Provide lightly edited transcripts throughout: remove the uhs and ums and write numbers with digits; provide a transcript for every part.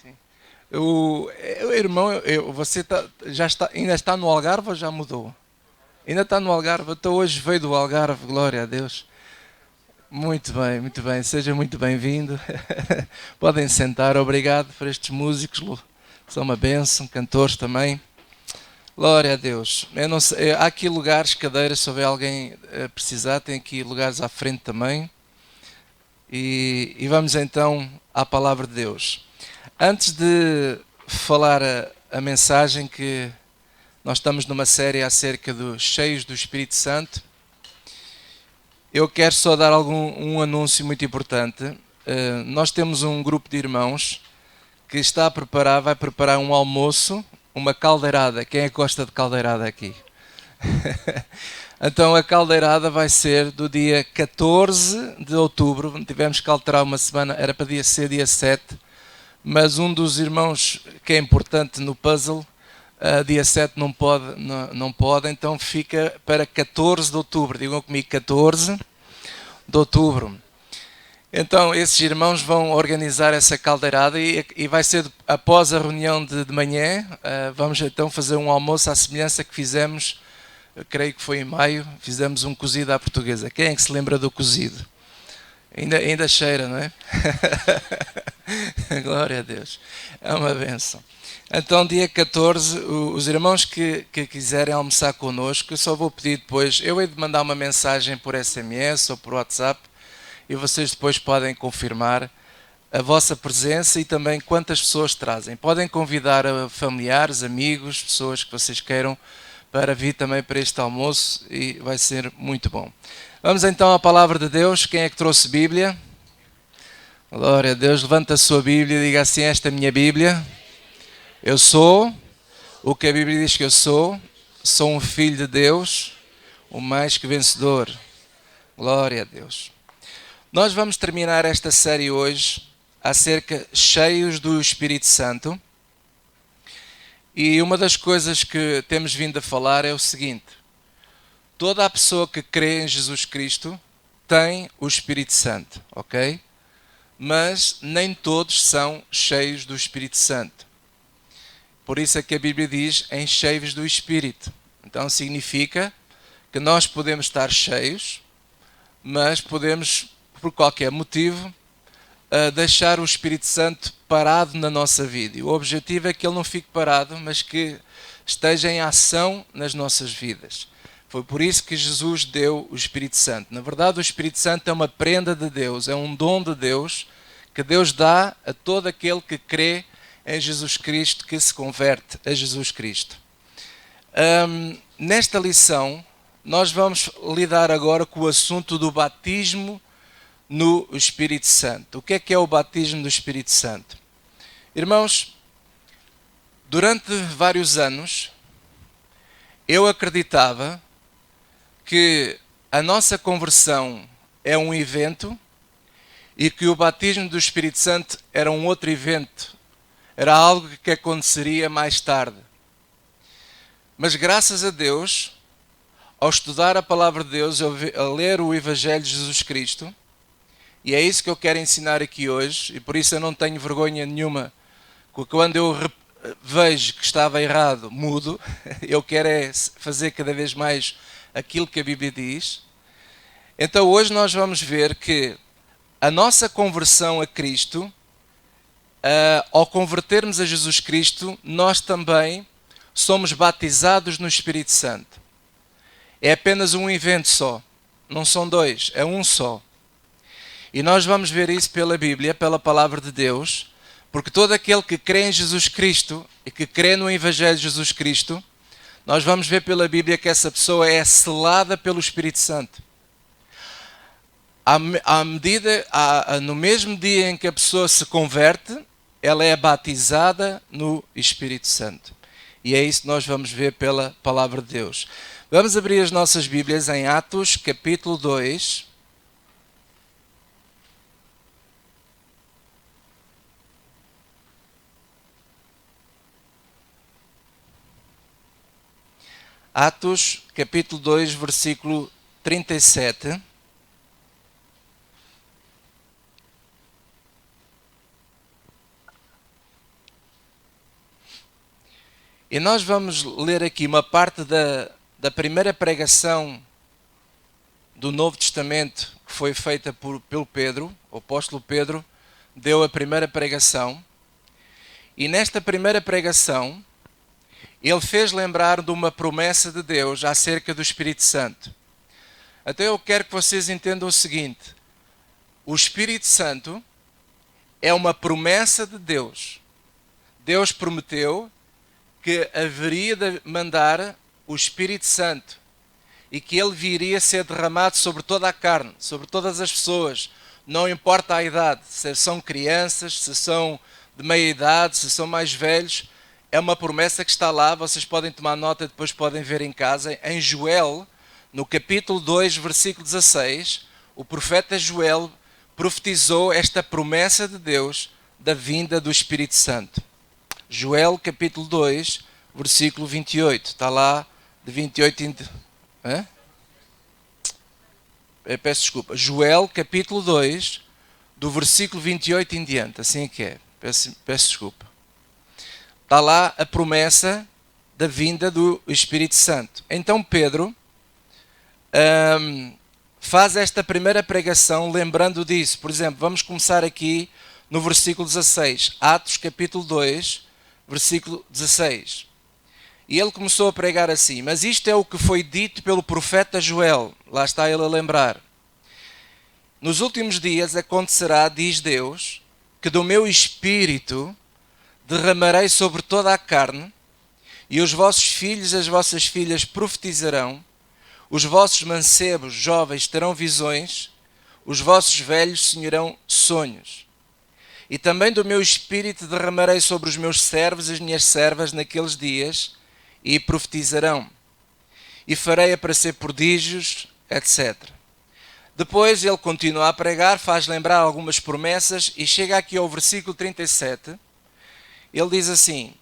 sim. O irmão, você ainda está no Algarve ou já mudou? Ainda está no Algarve, então hoje veio do Algarve, glória a Deus. Muito bem, seja muito bem-vindo. Podem sentar, obrigado por estes músicos, são uma bênção, cantores também. Glória a Deus. Eu não sei, há aqui lugares, cadeiras, se houver alguém a precisar, tem aqui lugares à frente também. E vamos então à palavra de Deus. Antes de falar a mensagem que nós estamos numa série acerca dos cheios do Espírito Santo, eu quero só dar um anúncio muito importante. Nós temos um grupo de irmãos que vai preparar um almoço, uma caldeirada. Quem é que gosta de caldeirada aqui? Então a caldeirada vai ser do dia 14 de outubro. Tivemos que alterar uma semana, era para ser dia 7, mas um dos irmãos que é importante no puzzle, dia 7 não pode, então fica para 14 de outubro. Digam comigo, 14 de outubro. Então esses irmãos vão organizar essa caldeirada e vai ser após a reunião de manhã. Vamos então fazer um almoço à semelhança que fizemos, eu creio que foi em maio, fizemos um cozido à portuguesa. Quem é que se lembra do cozido? Ainda cheira, não é? Glória a Deus. É uma benção. Então, dia 14, os irmãos que quiserem almoçar connosco, eu só vou pedir depois, eu hei de mandar uma mensagem por SMS ou por WhatsApp e vocês depois podem confirmar a vossa presença e também quantas pessoas trazem. Podem convidar familiares, amigos, pessoas que vocês queiram para vir também para este almoço e vai ser muito bom. Vamos então à palavra de Deus. Quem é que trouxe Bíblia? Glória a Deus. Levanta a sua Bíblia e diga assim: esta é a minha Bíblia. Eu sou o que a Bíblia diz que eu sou. Sou um filho de Deus, o mais que vencedor. Glória a Deus. Nós vamos terminar esta série hoje acerca cheios do Espírito Santo. E uma das coisas que temos vindo a falar é o seguinte: toda a pessoa que crê em Jesus Cristo tem o Espírito Santo, ok? Mas nem todos são cheios do Espírito Santo. Por isso é que a Bíblia diz enchei-vos do Espírito. Então significa que nós podemos estar cheios, mas podemos, por qualquer motivo, deixar o Espírito Santo parado na nossa vida. E o objetivo é que ele não fique parado, mas que esteja em ação nas nossas vidas. Foi por isso que Jesus deu o Espírito Santo. Na verdade, o Espírito Santo é uma prenda de Deus, é um dom de Deus que Deus dá a todo aquele que crê em Jesus Cristo, que se converte a Jesus Cristo. Nesta lição, nós vamos lidar agora com o assunto do batismo no Espírito Santo. O que é o batismo do Espírito Santo? Irmãos, durante vários anos, eu acreditava que a nossa conversão é um evento e que o batismo do Espírito Santo era um outro evento, era algo que aconteceria mais tarde. Mas graças a Deus, ao estudar a palavra de Deus, a ler o Evangelho de Jesus Cristo, e é isso que eu quero ensinar aqui hoje, e por isso eu não tenho vergonha nenhuma, quando eu vejo que estava errado, mudo. Eu quero é fazer cada vez mais aquilo que a Bíblia diz. Então hoje nós vamos ver que a nossa conversão a Cristo, ao convertermos a Jesus Cristo, nós também somos batizados no Espírito Santo. É apenas um evento só, não são dois, é um só. E nós vamos ver isso pela Bíblia, pela palavra de Deus, porque todo aquele que crê em Jesus Cristo e que crê no Evangelho de Jesus Cristo, nós vamos ver pela Bíblia que essa pessoa é selada pelo Espírito Santo. No mesmo dia em que a pessoa se converte, ela é batizada no Espírito Santo. E é isso que nós vamos ver pela palavra de Deus. Vamos abrir as nossas Bíblias em Atos, capítulo 2. Atos, capítulo 2, versículo 37. E nós vamos ler aqui uma parte da primeira pregação do Novo Testamento que foi feita pelo Pedro, o apóstolo Pedro, deu a primeira pregação. E nesta primeira pregação, ele fez lembrar de uma promessa de Deus acerca do Espírito Santo. Então eu quero que vocês entendam o seguinte: o Espírito Santo é uma promessa de Deus. Deus prometeu que haveria de mandar o Espírito Santo e que ele viria a ser derramado sobre toda a carne, sobre todas as pessoas, não importa a idade, se são crianças, se são de meia idade, se são mais velhos. É uma promessa que está lá, vocês podem tomar nota, depois podem ver em casa. Em Joel, no capítulo 2, versículo 16, o profeta Joel profetizou esta promessa de Deus da vinda do Espírito Santo. Joel, capítulo 2, versículo 28. Está lá, de 28 em... Peço desculpa. Joel, capítulo 2, do versículo 28 em diante. Assim é que é. Peço desculpa. Está lá a promessa da vinda do Espírito Santo. Então Pedro faz esta primeira pregação lembrando disso. Por exemplo, vamos começar aqui no versículo 16. Atos, capítulo 2, versículo 16. E ele começou a pregar assim: mas isto é o que foi dito pelo profeta Joel. Lá está ele a lembrar. Nos últimos dias acontecerá, diz Deus, que do meu espírito derramarei sobre toda a carne, e os vossos filhos e as vossas filhas profetizarão, os vossos mancebos jovens terão visões, os vossos velhos sonharão sonhos. E também do meu espírito derramarei sobre os meus servos e as minhas servas naqueles dias, e profetizarão. E farei aparecer prodígios, etc. Depois ele continua a pregar, faz lembrar algumas promessas, e chega aqui ao versículo 37, ele diz assim: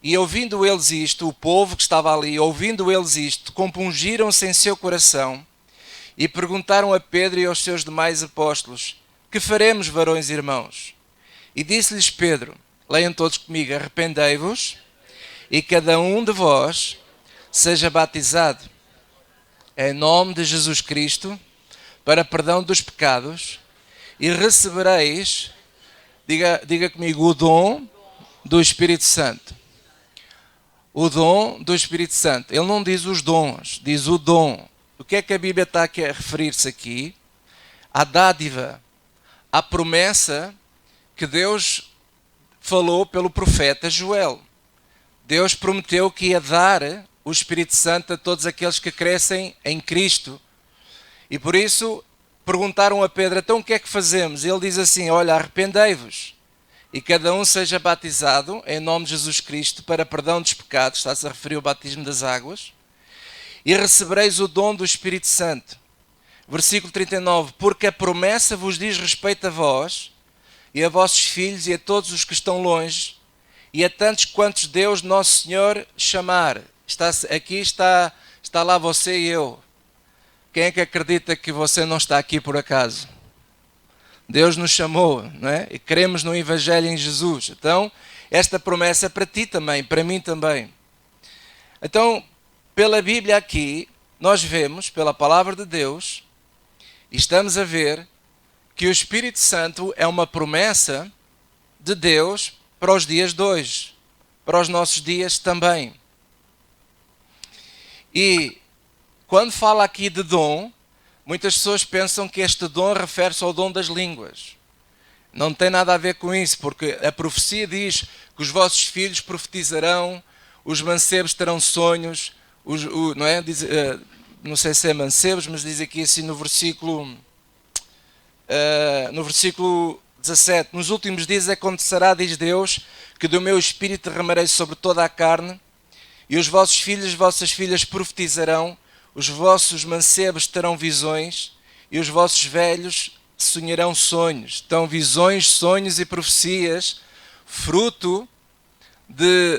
e ouvindo eles isto, o povo que estava ali, ouvindo eles isto, compungiram-se em seu coração, e perguntaram a Pedro e aos seus demais apóstolos: que faremos, varões e irmãos? E disse-lhes Pedro, leiam todos comigo: arrependei-vos, e cada um de vós seja batizado em nome de Jesus Cristo para perdão dos pecados, e recebereis, diga comigo, o dom do Espírito Santo. O dom do Espírito Santo. Ele não diz os dons, diz o dom. O que é que a Bíblia está aqui a referir-se aqui? À dádiva, à promessa que Deus falou pelo profeta Joel. Deus prometeu que ia dar o Espírito Santo a todos aqueles que crescem em Cristo. E por isso perguntaram a Pedro: então o que é que fazemos? E ele diz assim: olha, arrependei-vos, e cada um seja batizado em nome de Jesus Cristo para perdão dos pecados, está-se a referir ao batismo das águas, e recebereis o dom do Espírito Santo. Versículo 39, porque a promessa vos diz respeito a vós, e a vossos filhos, e a todos os que estão longe, e a tantos quantos Deus nosso Senhor chamar. Está lá você e eu. Quem é que acredita que você não está aqui por acaso? Deus nos chamou, não é? E cremos no Evangelho em Jesus. Então, esta promessa é para ti também, para mim também. Então, pela Bíblia aqui, nós vemos, pela palavra de Deus, e estamos a ver que o Espírito Santo é uma promessa de Deus para os dias de hoje, para os nossos dias também. E quando fala aqui de dom, muitas pessoas pensam que este dom refere-se ao dom das línguas. Não tem nada a ver com isso, porque a profecia diz que os vossos filhos profetizarão, os mancebos terão sonhos, não é? Não sei se é mancebos, mas diz aqui assim no versículo 17: nos últimos dias acontecerá, diz Deus, que do meu espírito derramarei sobre toda a carne, e os vossos filhos e vossas filhas profetizarão, os vossos mancebos terão visões, e os vossos velhos sonharão sonhos. Então, visões, sonhos e profecias, fruto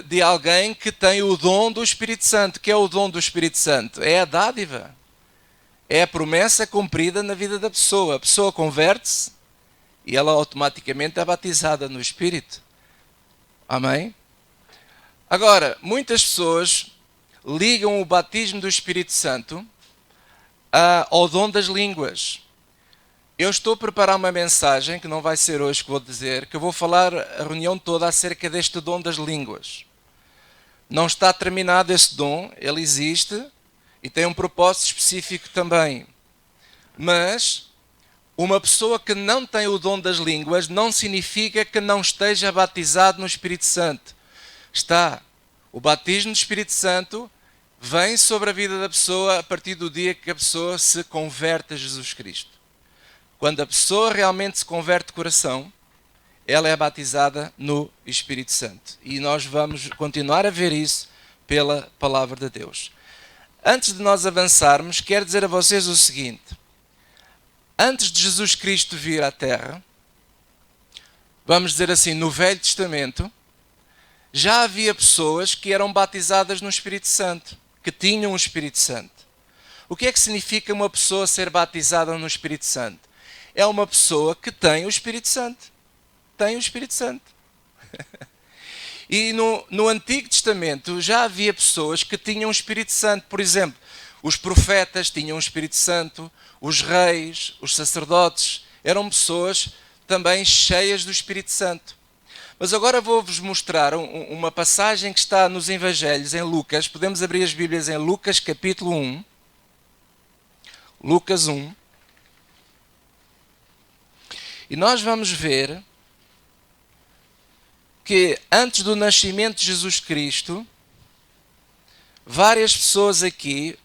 de alguém que tem o dom do Espírito Santo. Que é o dom do Espírito Santo? É a dádiva. É a promessa cumprida na vida da pessoa. A pessoa converte-se e ela automaticamente é batizada no Espírito. Amém? Agora, muitas pessoas ligam o batismo do Espírito Santo ao dom das línguas. Eu estou a preparar uma mensagem, que não vai ser hoje que vou dizer, que eu vou falar a reunião toda acerca deste dom das línguas. Não está terminado esse dom, ele existe e tem um propósito específico também. Mas uma pessoa que não tem o dom das línguas não significa que não esteja batizado no Espírito Santo. Está. O batismo do Espírito Santo vem sobre a vida da pessoa a partir do dia que a pessoa se converte a Jesus Cristo. Quando a pessoa realmente se converte de coração, ela é batizada no Espírito Santo. E nós vamos continuar a ver isso pela palavra de Deus. Antes de nós avançarmos, quero dizer a vocês o seguinte. Antes de Jesus Cristo vir à Terra, vamos dizer assim, no Velho Testamento, já havia pessoas que eram batizadas no Espírito Santo, que tinham o Espírito Santo. O que é que significa uma pessoa ser batizada no Espírito Santo? É uma pessoa que tem o Espírito Santo. Tem o Espírito Santo. E no Antigo Testamento já havia pessoas que tinham o Espírito Santo. Por exemplo, os profetas tinham o Espírito Santo, os reis, os sacerdotes, eram pessoas também cheias do Espírito Santo. Mas agora vou-vos mostrar uma passagem que está nos Evangelhos, em Lucas. Podemos abrir as Bíblias em Lucas capítulo 1. Lucas 1. E nós vamos ver que antes do nascimento de Jesus Cristo, várias pessoas aqui,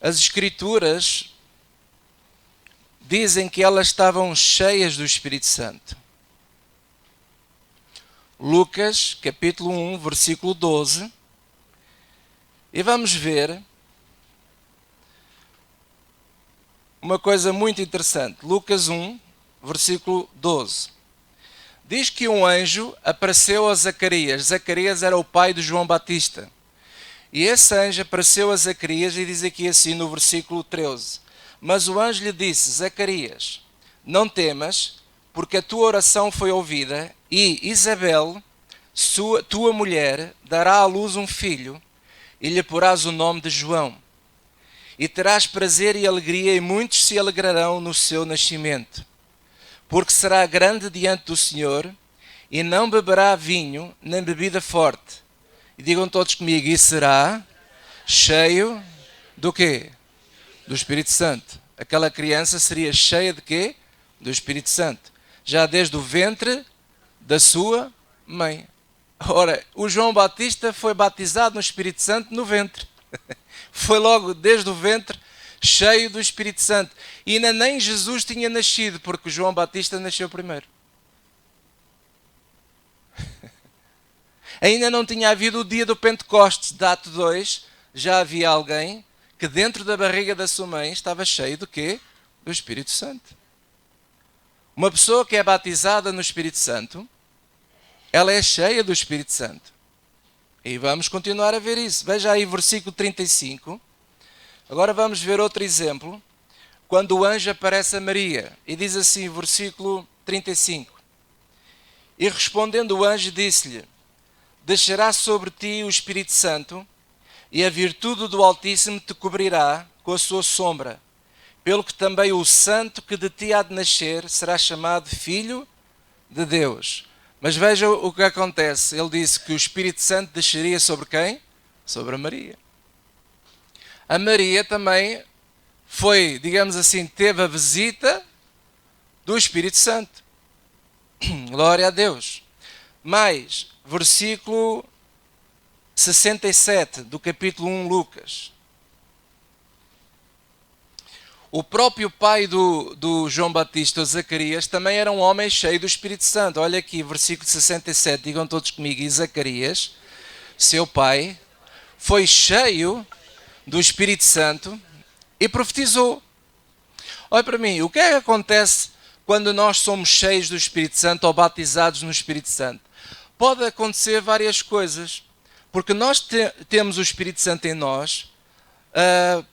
as Escrituras dizem que elas estavam cheias do Espírito Santo. Lucas, capítulo 1, versículo 12. E vamos ver uma coisa muito interessante. Lucas 1, versículo 12. Diz que um anjo apareceu a Zacarias. Zacarias era o pai de João Batista. E esse anjo apareceu a Zacarias e diz aqui assim no versículo 13. Mas o anjo lhe disse, Zacarias, não temas, porque a tua oração foi ouvida, e Isabel, tua mulher, dará à luz um filho, e lhe porás o nome de João. E terás prazer e alegria, e muitos se alegrarão no seu nascimento. Porque será grande diante do Senhor, e não beberá vinho, nem bebida forte. E digam todos comigo, e será cheio do quê? Do Espírito Santo. Aquela criança seria cheia de quê? Do Espírito Santo. Já desde o ventre da sua mãe. Ora, o João Batista foi batizado no Espírito Santo no ventre. Foi logo desde o ventre cheio do Espírito Santo. E ainda nem Jesus tinha nascido, porque o João Batista nasceu primeiro. Ainda não tinha havido o dia do Pentecostes, de Ato 2, já havia alguém que dentro da barriga da sua mãe estava cheio do quê? Do Espírito Santo. Uma pessoa que é batizada no Espírito Santo, ela é cheia do Espírito Santo. E vamos continuar a ver isso. Veja aí versículo 35. Agora vamos ver outro exemplo. Quando o anjo aparece a Maria. E diz assim, versículo 35. E respondendo o anjo, disse-lhe, descerá sobre ti o Espírito Santo, e a virtude do Altíssimo te cobrirá com a sua sombra. Pelo que também o santo que de ti há de nascer será chamado Filho de Deus. Mas veja o que acontece. Ele disse que o Espírito Santo desceria sobre quem? Sobre a Maria. A Maria também foi, digamos assim, teve a visita do Espírito Santo. Glória a Deus. Mais, versículo 67 do capítulo 1, Lucas. O próprio pai do João Batista, Zacarias, também era um homem cheio do Espírito Santo. Olha aqui, versículo 67, digam todos comigo. E Zacarias, seu pai, foi cheio do Espírito Santo e profetizou. Olha para mim, o que é que acontece quando nós somos cheios do Espírito Santo ou batizados no Espírito Santo? Pode acontecer várias coisas, porque nós temos o Espírito Santo em nós.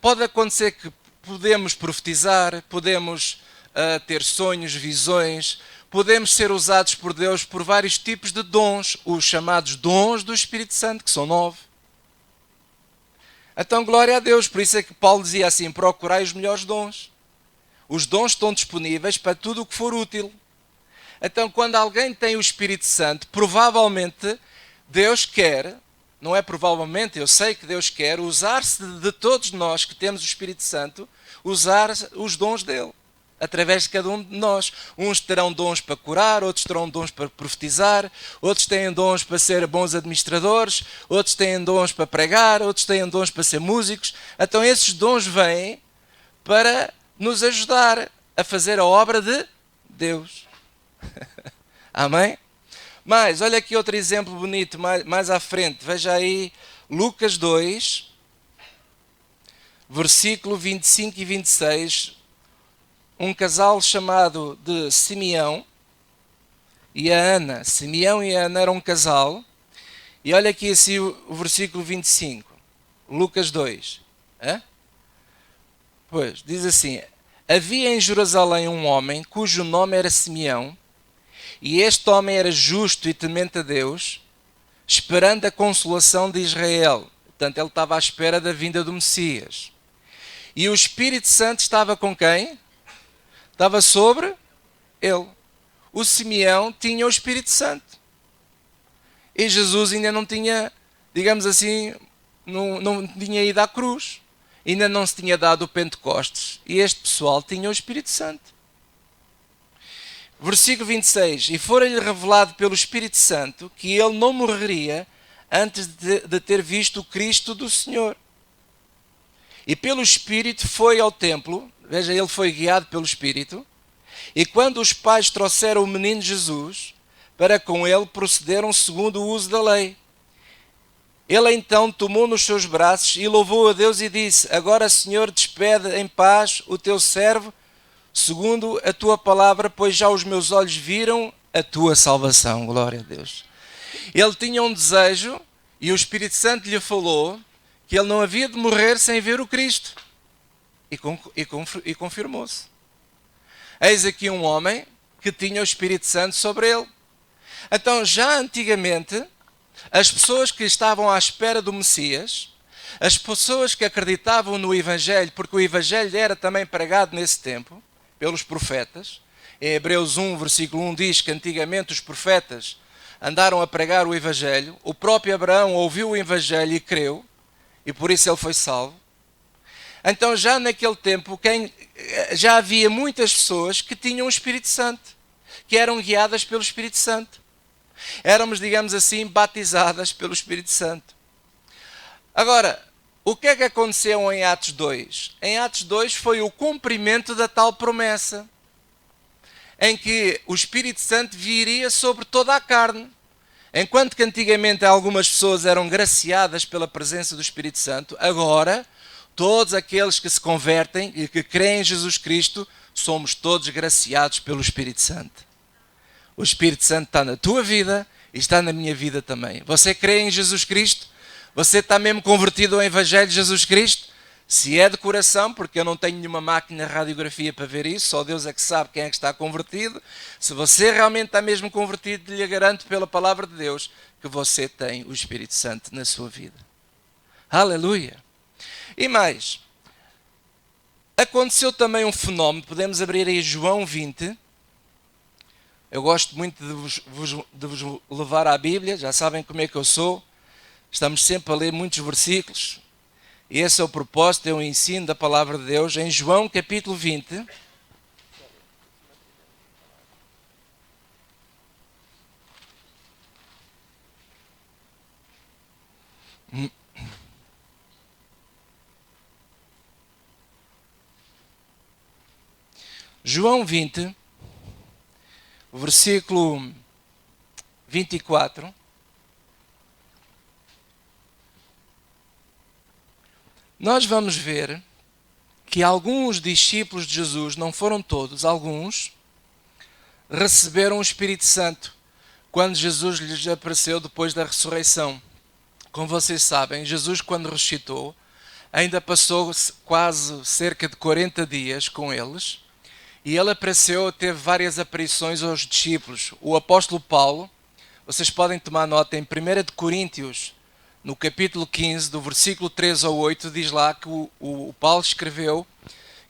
Pode acontecer que podemos profetizar, podemos ter sonhos, visões, podemos ser usados por Deus por vários tipos de dons, os chamados dons do Espírito Santo, que são 9. Então, glória a Deus, por isso é que Paulo dizia assim, procurai os melhores dons. Os dons estão disponíveis para tudo o que for útil. Então, quando alguém tem o Espírito Santo, provavelmente Deus quer, não é provavelmente, eu sei que Deus quer usar-se de todos nós que temos o Espírito Santo, usar os dons dele, através de cada um de nós. Uns terão dons para curar, outros terão dons para profetizar, outros têm dons para ser bons administradores, outros têm dons para pregar, outros têm dons para ser músicos. Então esses dons vêm para nos ajudar a fazer a obra de Deus. Amém? Mas, olha aqui outro exemplo bonito, mais à frente. Veja aí, Lucas 2, versículo 25 e 26. Um casal chamado de Simeão e a Ana. Simeão e a Ana eram um casal. E olha aqui assim o versículo 25. Lucas 2. Pois, diz assim: havia em Jerusalém um homem cujo nome era Simeão, e este homem era justo e temente a Deus, esperando a consolação de Israel. Portanto, ele estava à espera da vinda do Messias. E o Espírito Santo estava com quem? Estava sobre ele. O Simeão tinha o Espírito Santo. E Jesus ainda não tinha, digamos assim, não tinha ido à cruz. Ainda não se tinha dado o Pentecostes. E este pessoal tinha o Espírito Santo. Versículo 26. E fora-lhe revelado pelo Espírito Santo que ele não morreria antes de ter visto o Cristo do Senhor. E pelo Espírito foi ao templo. Veja, ele foi guiado pelo Espírito. E quando os pais trouxeram o menino Jesus, para com ele procederam segundo o uso da lei. Ele então tomou nos seus braços e louvou a Deus e disse: agora, Senhor, despede em paz o teu servo, segundo a tua palavra, pois já os meus olhos viram a tua salvação. Glória a Deus. Ele tinha um desejo e o Espírito Santo lhe falou que ele não havia de morrer sem ver o Cristo. E confirmou-se. Eis aqui um homem que tinha o Espírito Santo sobre ele. Então, já antigamente, as pessoas que estavam à espera do Messias, as pessoas que acreditavam no Evangelho, porque o Evangelho era também pregado nesse tempo, pelos profetas. Em Hebreus 1, versículo 1 diz que antigamente os profetas andaram a pregar o Evangelho. O próprio Abraão ouviu o Evangelho e creu, e por isso ele foi salvo. Então já naquele tempo já havia muitas pessoas que tinham o Espírito Santo, que eram guiadas pelo Espírito Santo. Éramos, digamos assim, batizadas pelo Espírito Santo. Agora, o que é que aconteceu em Atos 2? Em Atos 2 foi o cumprimento da tal promessa, em que o Espírito Santo viria sobre toda a carne. Enquanto que antigamente algumas pessoas eram graciadas pela presença do Espírito Santo, agora todos aqueles que se convertem e que creem em Jesus Cristo, somos todos graciados pelo Espírito Santo. O Espírito Santo está na tua vida e está na minha vida também. Você crê em Jesus Cristo? Você está mesmo convertido ao Evangelho de Jesus Cristo? Se é de coração, porque eu não tenho nenhuma máquina de radiografia para ver isso, só Deus é que sabe quem é que está convertido. Se você realmente está mesmo convertido, lhe garanto pela palavra de Deus que você tem o Espírito Santo na sua vida. Aleluia! E mais, aconteceu também um fenómeno, podemos abrir aí João 20. Eu gosto muito de vos levar à Bíblia, já sabem como é que eu sou. Estamos sempre a ler muitos versículos. E esse é o propósito, é o ensino da palavra de Deus. Em João capítulo 20. João 20, versículo 24. Nós vamos ver que alguns discípulos de Jesus, não foram todos, alguns, receberam o Espírito Santo quando Jesus lhes apareceu depois da ressurreição. Como vocês sabem, Jesus, quando ressuscitou, ainda passou quase cerca de 40 dias com eles, e ele apareceu, teve várias aparições aos discípulos. O apóstolo Paulo, vocês podem tomar nota, em 1 de Coríntios, no capítulo 15, do versículo 3 ao 8, diz lá que o Paulo escreveu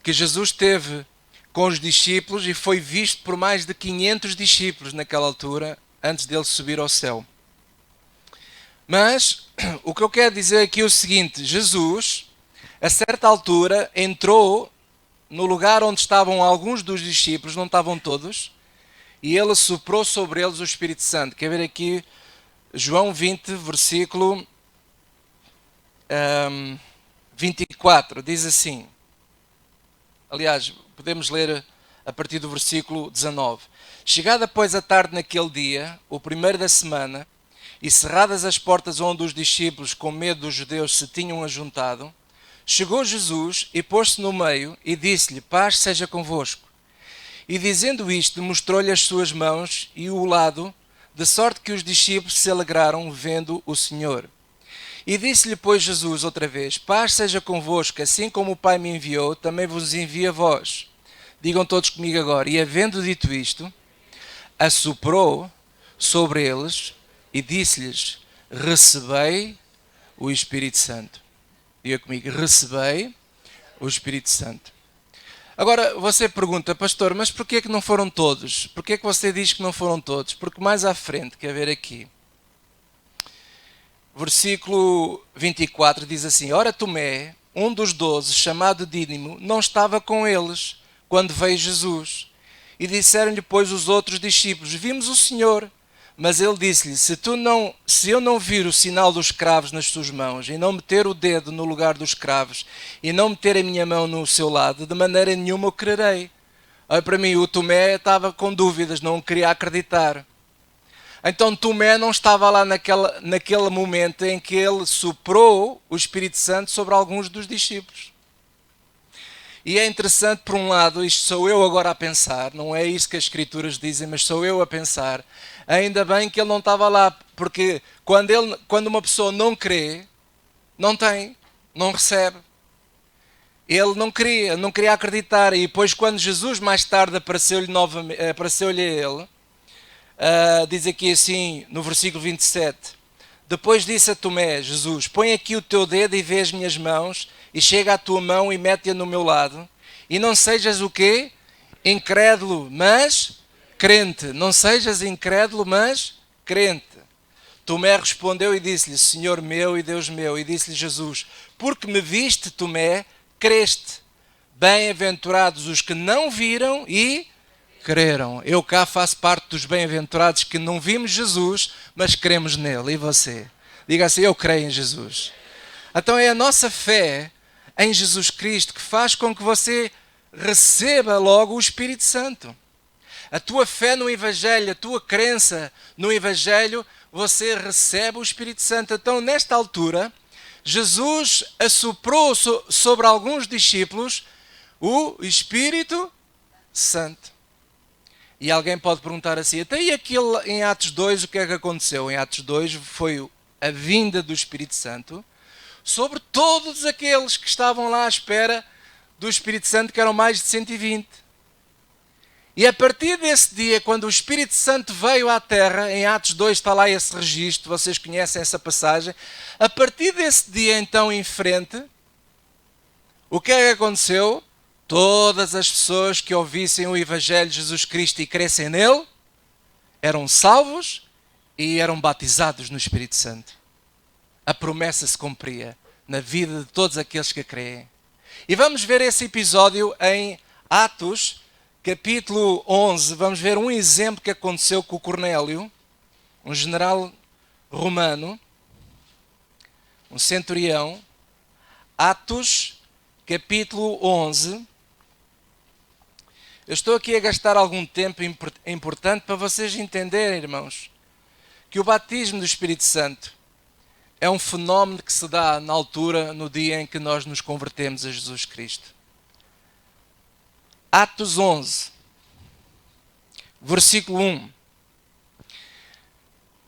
que Jesus esteve com os discípulos e foi visto por mais de 500 discípulos naquela altura, antes dele subir ao céu. Mas o que eu quero dizer aqui é o seguinte: Jesus, a certa altura, entrou no lugar onde estavam alguns dos discípulos, não estavam todos, e ele soprou sobre eles o Espírito Santo. Quer ver aqui João 20, versículo 24, diz assim. Aliás, podemos ler a partir do versículo 19. Chegada, pois, a tarde naquele dia, o primeiro da semana, e cerradas as portas onde os discípulos, com medo dos judeus, se tinham ajuntado, chegou Jesus e pôs-se no meio e disse-lhe: paz seja convosco. E dizendo isto, mostrou-lhe as suas mãos e o lado, de sorte que os discípulos se alegraram vendo o Senhor. E disse-lhe, pois, Jesus outra vez: paz seja convosco, assim como o Pai me enviou, também vos envia a vós. Digam todos comigo agora. E havendo dito isto, assoprou sobre eles e disse-lhes: recebei o Espírito Santo. Diga comigo: recebei o Espírito Santo. Agora, você pergunta: pastor, mas porquê que não foram todos? Porquê que você diz que não foram todos? Porque mais à frente, quer ver aqui, versículo 24 diz assim: ora Tomé, um dos 12, chamado Dídimo, não estava com eles quando veio Jesus. E disseram-lhe, pois, os outros discípulos: vimos o Senhor. Mas ele disse-lhe: se eu não vir o sinal dos cravos nas suas mãos, e não meter o dedo no lugar dos cravos, e não meter a minha mão no seu lado, de maneira nenhuma eu crerei. Olha para mim, o Tomé estava com dúvidas, não queria acreditar. Então Tomé não estava lá naquele momento em que ele soprou o Espírito Santo sobre alguns dos discípulos. E é interessante, por um lado, isto sou eu agora a pensar, não é isso que as Escrituras dizem, mas sou eu a pensar, ainda bem que ele não estava lá, porque quando uma pessoa não crê, não recebe. Ele não queria acreditar, e depois quando Jesus mais tarde apareceu-lhe a ele, diz aqui assim, no versículo 27, depois disse a Tomé, Jesus: põe aqui o teu dedo e vê as minhas mãos, e chega a tua mão e mete-a no meu lado, e não sejas o quê? Incrédulo, mas crente. Não sejas incrédulo, mas crente. Tomé respondeu e disse-lhe: Senhor meu e Deus meu. E disse-lhe Jesus: porque me viste, Tomé, creste. Bem-aventurados os que não viram e creram. Eu cá faço parte dos bem-aventurados que não vimos Jesus, mas cremos nele. E você? Diga assim: eu creio em Jesus. Então é a nossa fé em Jesus Cristo que faz com que você receba logo o Espírito Santo. A tua fé no Evangelho, a tua crença no Evangelho, você recebe o Espírito Santo. Então, nesta altura, Jesus assoprou sobre alguns discípulos o Espírito Santo. E alguém pode perguntar assim: até e aquilo em Atos 2, o que é que aconteceu? Em Atos 2 foi a vinda do Espírito Santo sobre todos aqueles que estavam lá à espera do Espírito Santo, que eram mais de 120. E a partir desse dia, quando o Espírito Santo veio à Terra, em Atos 2 está lá esse registro, vocês conhecem essa passagem, a partir desse dia então em frente, o que é que aconteceu? Todas as pessoas que ouvissem o Evangelho de Jesus Cristo e crescem nele, eram salvos e eram batizados no Espírito Santo. A promessa se cumpria na vida de todos aqueles que creem. E vamos ver esse episódio em Atos, capítulo 11. Vamos ver um exemplo que aconteceu com o Cornélio, um general romano, um centurião. Atos, capítulo 11. Eu estou aqui a gastar algum tempo importante para vocês entenderem, irmãos, que o batismo do Espírito Santo é um fenómeno que se dá na altura, no dia em que nós nos convertemos a Jesus Cristo. Atos 11, versículo 1.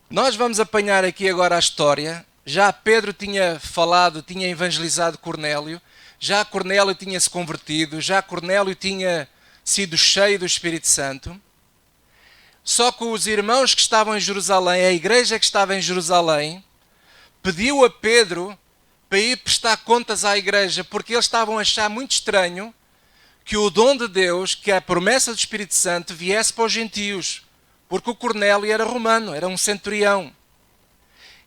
Nós vamos apanhar aqui agora a história. Já Pedro tinha falado, tinha evangelizado Cornélio, já Cornélio tinha se convertido, já Cornélio tinha sido cheio do Espírito Santo. Só que os irmãos que estavam em Jerusalém, a igreja que estava em Jerusalém, pediu a Pedro para ir prestar contas à igreja, porque eles estavam a achar muito estranho que o dom de Deus, que é a promessa do Espírito Santo, viesse para os gentios, porque o Cornélio era romano, era um centurião.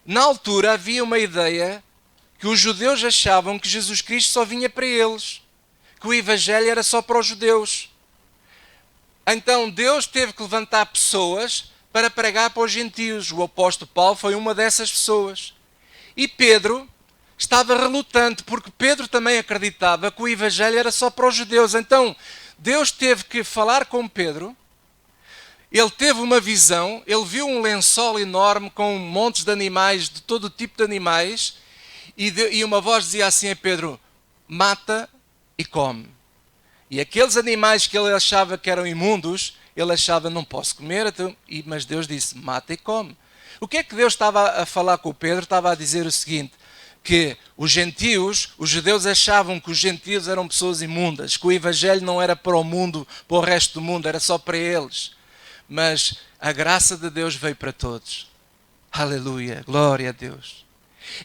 Na altura havia uma ideia que os judeus achavam que Jesus Cristo só vinha para eles, que o Evangelho era só para os judeus. Então Deus teve que levantar pessoas para pregar para os gentios. O apóstolo Paulo foi uma dessas pessoas. E Pedro estava relutante, porque Pedro também acreditava que o Evangelho era só para os judeus. Então Deus teve que falar com Pedro. Ele teve uma visão, ele viu um lençol enorme com montes de animais, de todo tipo de animais, e uma voz dizia assim a Pedro: mata e come. E aqueles animais que ele achava que eram imundos, ele achava: não posso comer, mas Deus disse: mata e come. O que é que Deus estava a falar com o Pedro? Estava a dizer o seguinte, que os gentios, os judeus achavam que os gentios eram pessoas imundas, que o Evangelho não era para o mundo, para o resto do mundo, era só para eles. Mas a graça de Deus veio para todos. Aleluia, glória a Deus.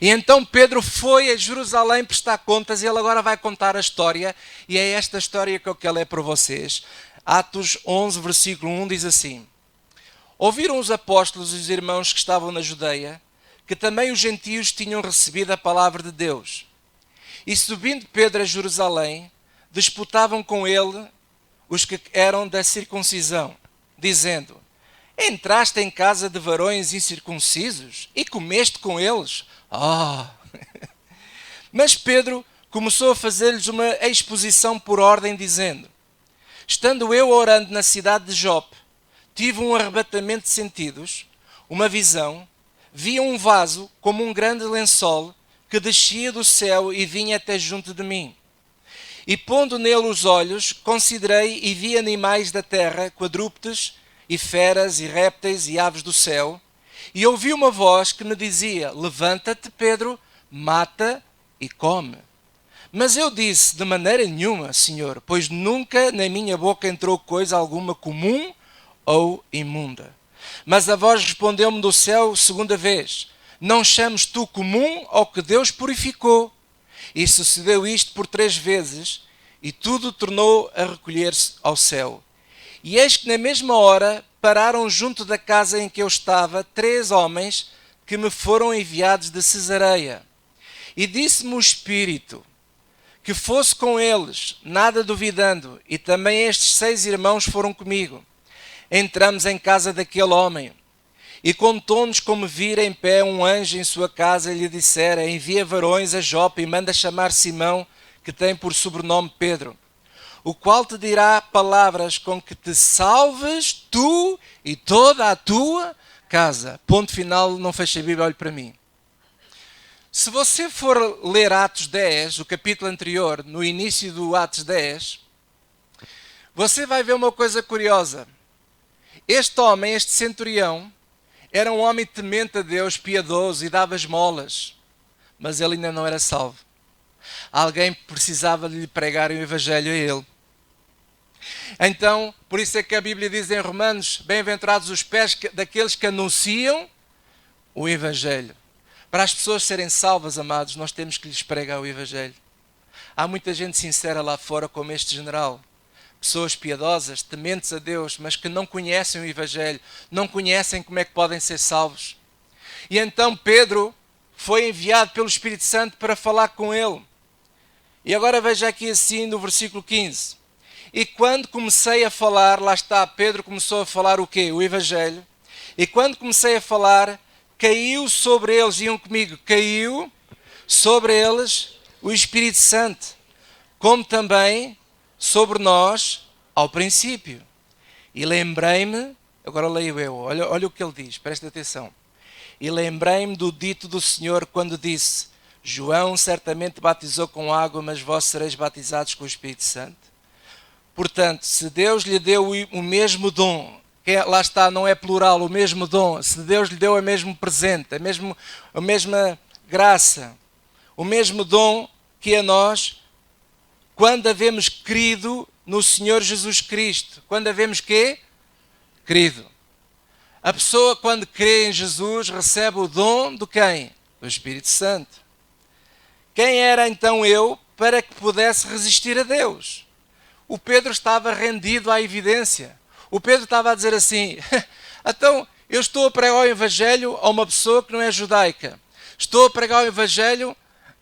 E então Pedro foi a Jerusalém prestar contas, e ele agora vai contar a história, e é esta história que eu quero ler para vocês. Atos 11, versículo 1 diz assim: ouviram os apóstolos e os irmãos que estavam na Judeia, que também os gentios tinham recebido a palavra de Deus. E subindo Pedro a Jerusalém, disputavam com ele os que eram da circuncisão, dizendo: entraste em casa de varões incircuncisos e comeste com eles? Mas Pedro começou a fazer-lhes uma exposição por ordem, dizendo: estando eu orando na cidade de Jope, tive um arrebatamento de sentidos, uma visão, vi um vaso como um grande lençol que descia do céu e vinha até junto de mim. E pondo nele os olhos, considerei e vi animais da terra, quadrúpedes, e feras, e répteis, e aves do céu. E ouvi uma voz que me dizia: levanta-te, Pedro, mata e come. Mas eu disse: de maneira nenhuma, Senhor, pois nunca na minha boca entrou coisa alguma comum ou imunda. Mas a voz respondeu-me do céu segunda vez: não chames tu comum ao que Deus purificou. E sucedeu isto por 3 vezes, e tudo tornou a recolher-se ao céu. E eis que na mesma hora pararam junto da casa em que eu estava 3 homens que me foram enviados de Cesareia. E disse-me o Espírito que fosse com eles, nada duvidando, e também estes 6 irmãos foram comigo. Entramos em casa daquele homem, e contou-nos como vira em pé um anjo em sua casa e lhe dissera: envia varões a Jope e manda chamar Simão, que tem por sobrenome Pedro, o qual te dirá palavras com que te salves tu e toda a tua casa. Ponto final, não feche a Bíblia, olhe para mim. Se você for ler Atos 10, o capítulo anterior, no início do Atos 10, você vai ver uma coisa curiosa. Este homem, este centurião, era um homem temente a Deus, piedoso, e dava esmolas, mas ele ainda não era salvo. Alguém precisava de lhe pregar o Evangelho a ele. Então, por isso é que a Bíblia diz em Romanos: bem-aventurados os pés daqueles que anunciam o Evangelho. Para as pessoas serem salvas, amados, nós temos que lhes pregar o Evangelho. Há muita gente sincera lá fora, como este general. Pessoas piedosas, tementes a Deus, mas que não conhecem o Evangelho, não conhecem como é que podem ser salvos. E então Pedro foi enviado pelo Espírito Santo para falar com ele. E agora veja aqui assim no versículo 15. E quando comecei a falar, lá está, Pedro começou a falar o quê? O Evangelho. E quando comecei a falar, caiu sobre eles, iam comigo, caiu sobre eles o Espírito Santo, como também sobre nós ao princípio. E lembrei-me, agora leio eu, olha o que ele diz, presta atenção. E lembrei-me do dito do Senhor quando disse: João certamente batizou com água, mas vós sereis batizados com o Espírito Santo. Portanto, se Deus lhe deu o mesmo dom, que lá está, não é plural, o mesmo dom, se Deus lhe deu o mesmo presente, a mesma graça, o mesmo dom que a nós, quando havemos crido no Senhor Jesus Cristo. Quando havemos quê? Crido. A pessoa, quando crê em Jesus, recebe o dom de quem? Do Espírito Santo. Quem era então eu para que pudesse resistir a Deus? O Pedro estava rendido à evidência. O Pedro estava a dizer assim, então eu estou a pregar o Evangelho a uma pessoa que não é judaica. Estou a pregar o Evangelho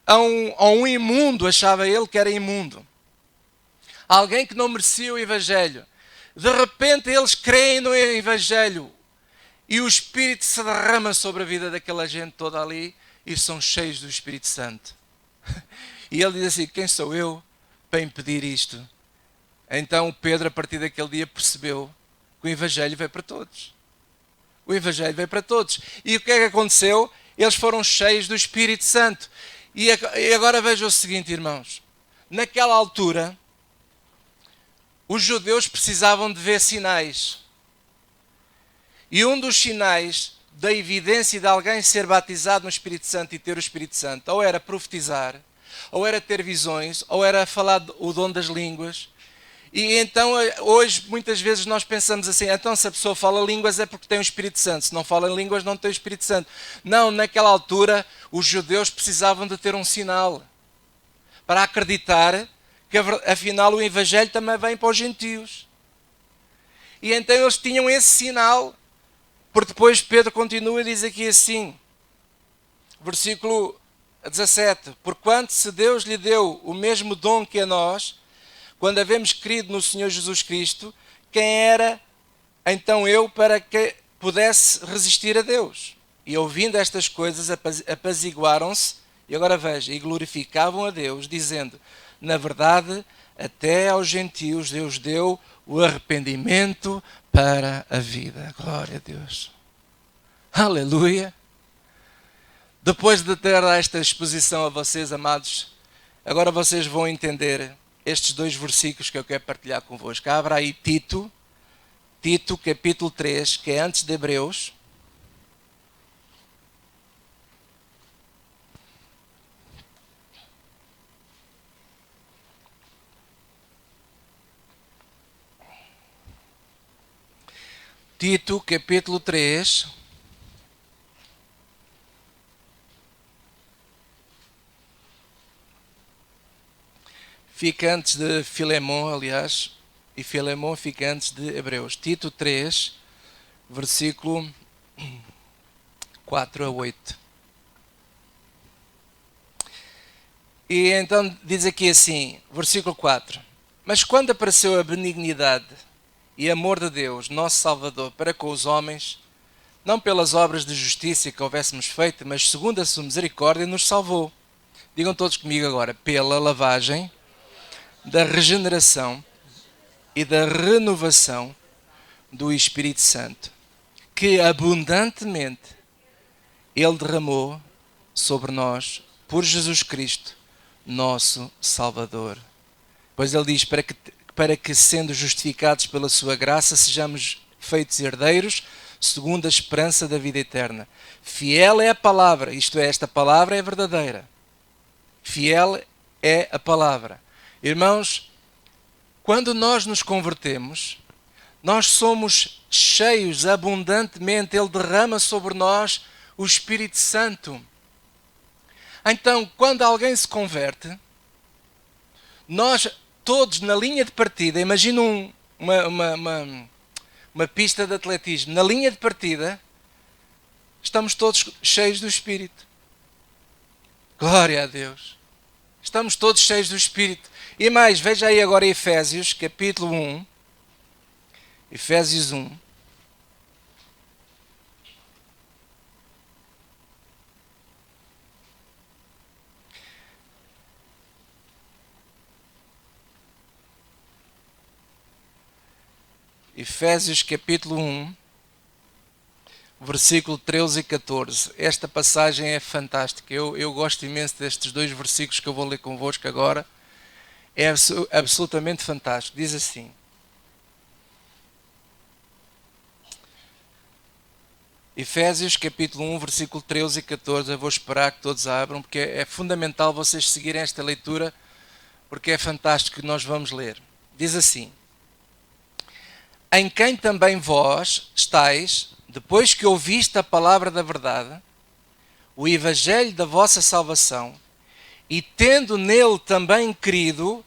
a um imundo, achava ele que era imundo. Alguém que não merecia o Evangelho. De repente eles creem no Evangelho e o Espírito se derrama sobre a vida daquela gente toda ali e são cheios do Espírito Santo. E ele diz assim, quem sou eu para impedir isto? Então Pedro, a partir daquele dia, percebeu que o Evangelho veio para todos. O Evangelho veio para todos. E o que é que aconteceu? Eles foram cheios do Espírito Santo. E agora veja o seguinte, irmãos. Naquela altura, os judeus precisavam de ver sinais. E um dos sinais da evidência de alguém ser batizado no Espírito Santo e ter o Espírito Santo, ou era profetizar, ou era ter visões, ou era falar o dom das línguas. E então, hoje, muitas vezes nós pensamos assim, então se a pessoa fala línguas é porque tem o Espírito Santo, se não fala em línguas não tem o Espírito Santo. Não, naquela altura, os judeus precisavam de ter um sinal para acreditar que, afinal, o Evangelho também vem para os gentios. E então eles tinham esse sinal, porque depois Pedro continua e diz aqui assim, versículo 17, porquanto se Deus lhe deu o mesmo dom que a nós, quando havemos crido no Senhor Jesus Cristo, quem era então eu para que pudesse resistir a Deus? E ouvindo estas coisas, apaziguaram-se, e agora veja, e glorificavam a Deus, dizendo, na verdade, até aos gentios Deus deu o arrependimento para a vida. Glória a Deus. Aleluia. Depois de ter dado esta exposição a vocês, amados, agora vocês vão entender estes dois versículos que eu quero partilhar convosco. Abra aí Tito capítulo 3, que é antes de Hebreus. Tito capítulo 3. Fica antes de Filemão, aliás, e Filemão fica antes de Hebreus. Tito 3, versículo 4 a 8. E então diz aqui assim, versículo 4. Mas quando apareceu a benignidade e amor de Deus, nosso Salvador, para com os homens, não pelas obras de justiça que houvéssemos feito, mas segundo a sua misericórdia, nos salvou. Digam todos comigo agora, pela lavagem da regeneração e da renovação do Espírito Santo, que abundantemente Ele derramou sobre nós por Jesus Cristo, nosso Salvador. Pois Ele diz, para que sendo justificados pela sua graça, sejamos feitos herdeiros, segundo a esperança da vida eterna. Fiel é a palavra, isto é, esta palavra é verdadeira. Fiel é a palavra. Irmãos, quando nós nos convertemos, nós somos cheios abundantemente, Ele derrama sobre nós o Espírito Santo. Então, quando alguém se converte, nós todos na linha de partida, imagina uma pista de atletismo, na linha de partida, estamos todos cheios do Espírito. Glória a Deus. Estamos todos cheios do Espírito. E mais, veja aí agora Efésios, capítulo 1. Efésios 1. Efésios capítulo 1, versículo 13 e 14. Esta passagem é fantástica. Eu gosto imenso destes dois versículos que eu vou ler convosco agora. É absolutamente fantástico. Diz assim. Efésios capítulo 1, versículo 13 e 14. Eu vou esperar que todos abram, porque é fundamental vocês seguirem esta leitura, porque é fantástico que nós vamos ler. Diz assim: em quem também vós estáis, depois que ouviste a palavra da verdade, o evangelho da vossa salvação, e tendo nele também crido,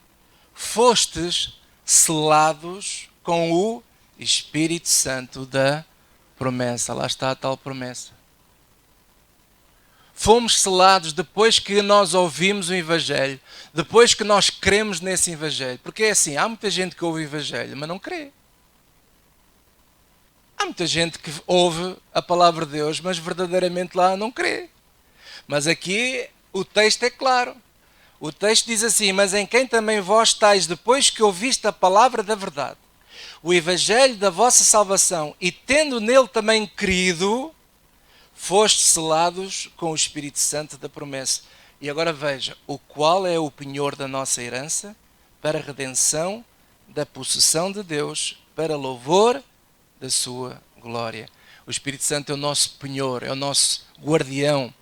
fostes selados com o Espírito Santo da promessa. Lá está a tal promessa. Fomos selados depois que nós ouvimos o Evangelho, depois que nós cremos nesse Evangelho. Porque é assim, há muita gente que ouve o Evangelho, mas não crê. Há muita gente que ouve a palavra de Deus, mas verdadeiramente lá não crê. Mas aqui o texto é claro. O texto diz assim: mas em quem também vós estáis depois que ouviste a palavra da verdade, o Evangelho da vossa salvação, e tendo nele também crido, foste selados com o Espírito Santo da promessa. E agora veja, o qual é o penhor da nossa herança, para a redenção da possessão de Deus, para louvor da sua glória. O Espírito Santo é o nosso penhor, é o nosso guardião,